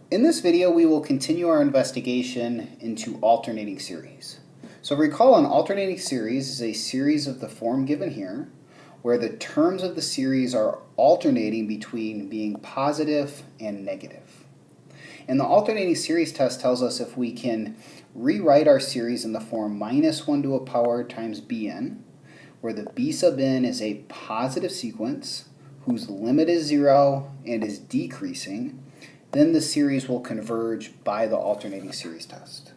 In this video, we will continue our investigation into alternating series. So recall an alternating series is a series of the form given here, where the terms of the series are alternating between being positive and negative. And the alternating series test tells us if we can rewrite our series in the form minus 1 to a power times bn, where the b sub n is a positive sequence whose limit is 0 and is decreasing, then the series will converge by the alternating series test.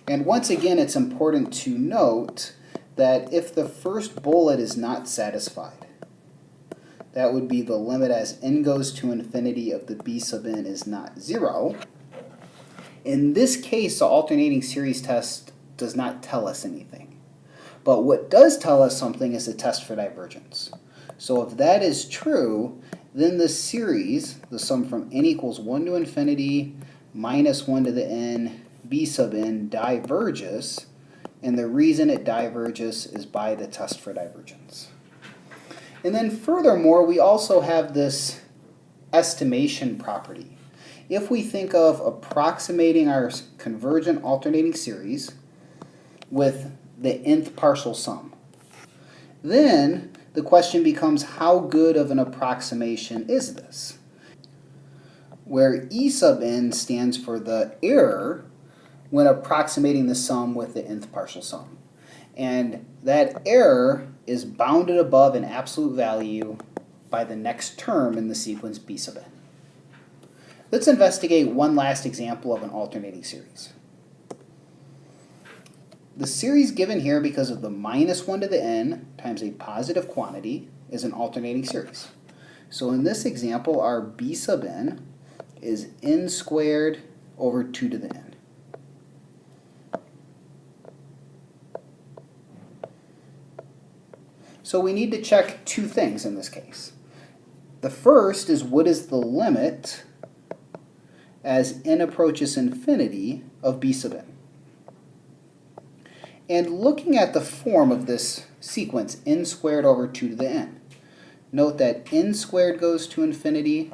And once again, it's important to note that if the first bullet is not satisfied, that would be the limit as n goes to infinity of the b sub n is not 0. In this case, the alternating series test does not tell us anything. But what does tell us something is the test for divergence. So if that is true, then the series, the sum from n equals 1 to infinity minus 1 to the n b sub n diverges, and the reason it diverges is by the test for divergence. And then furthermore, we also have this estimation property. If we think of approximating our convergent alternating series with the nth partial sum, then the question becomes, how good of an approximation is this? Where E sub n stands for the error when approximating the sum with the nth partial sum. And that error is bounded above an absolute value by the next term in the sequence b sub n. Let's investigate one last example of an alternating series. The series given here, because of the minus 1 to the n times a positive quantity, is an alternating series. So in this example, our b sub n is n squared over 2 to the n. So we need to check two things in this case. The first is, what is the limit as n approaches infinity of b sub n? And looking at the form of this sequence, n squared over 2 to the n, note that n squared goes to infinity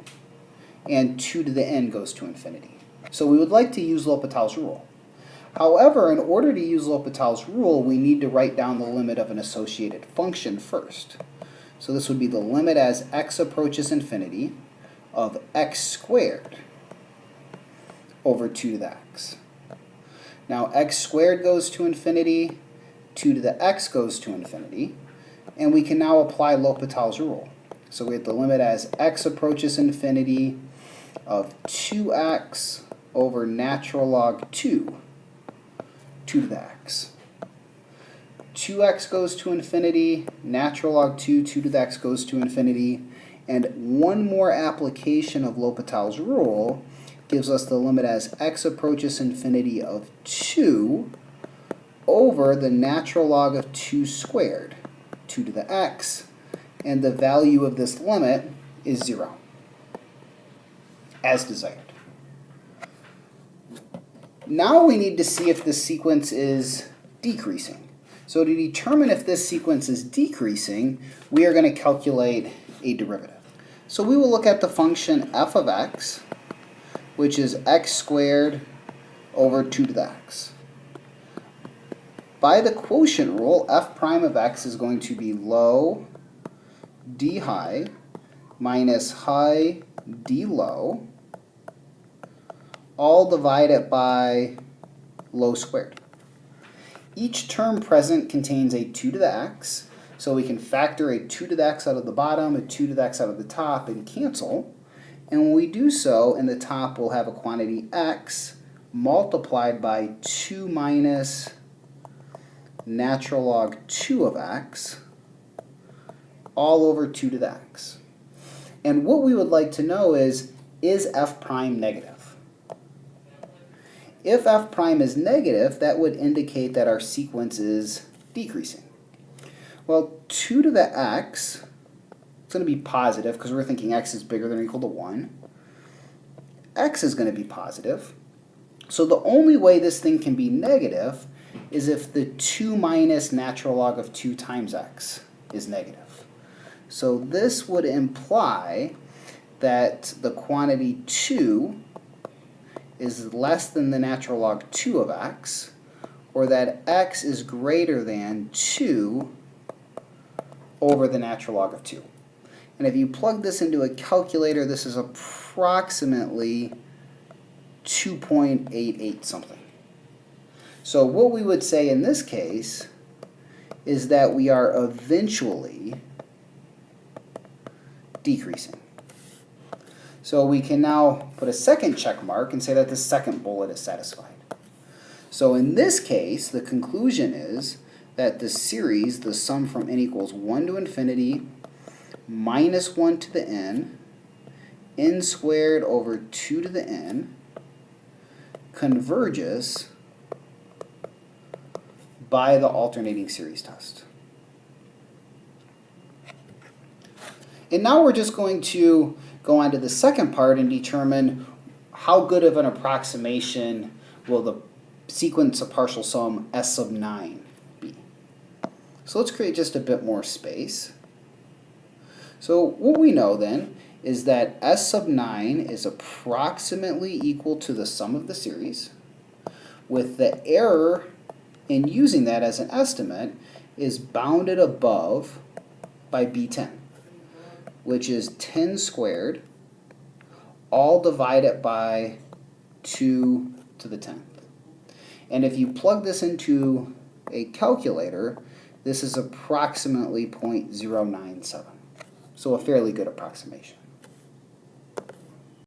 and 2 to the n goes to infinity. So we would like to use L'Hopital's rule. However, in order to use L'Hopital's rule, we need to write down the limit of an associated function first. So this would be the limit as x approaches infinity of x squared over 2 to the x. Now x squared goes to infinity, 2 to the x goes to infinity, and we can now apply L'Hopital's rule. So we have the limit as x approaches infinity of 2x over natural log 2 to the x. 2x goes to infinity, natural log 2 to the x goes to infinity, and one more application of L'Hopital's rule gives us the limit as x approaches infinity of 2 over the natural log of 2 squared, 2 to the x, and the value of this limit is 0, as desired. Now we need to see if this sequence is decreasing. So to determine if this sequence is decreasing, we are going to calculate a derivative. So we will look at the function f of x, which is x squared over 2 to the x. By the quotient rule, f prime of x is going to be low d high minus high d low, all divided by low squared. Each term present contains a 2 to the x, so we can factor a 2 to the x out of the bottom, a 2 to the x out of the top, and cancel. And when we do so, in the top we'll have a quantity x multiplied by 2 minus natural log 2 of x, all over 2 to the x. And what we would like to know is f prime negative? If f prime is negative, that would indicate that our sequence is decreasing. Well, 2 to the x, it's going to be positive because we're thinking x is bigger than or equal to 1. X is going to be positive. So the only way this thing can be negative is if the 2 minus natural log of 2 times x is negative. So this would imply that the quantity 2 is less than the natural log 2 of x, or that x is greater than 2 over the natural log of 2. And if you plug this into a calculator, this is approximately 2.88 something. So what we would say in this case is that we are eventually decreasing. So we can now put a second check mark and say that the second bullet is satisfied. So in this case, the conclusion is that the series, the sum from n equals 1 to infinity minus 1 to the n squared over 2 to the n, converges by the alternating series test. And now we're just going to go on to the second part and determine how good of an approximation will the sequence of partial sum S sub 9 be. So let's create just a bit more space. So what we know then is that S sub 9 is approximately equal to the sum of the series, with the error in using that as an estimate is bounded above by B10, which is 10 squared, all divided by 2 to the 10th. And if you plug this into a calculator, this is approximately 0.097. So a fairly good approximation.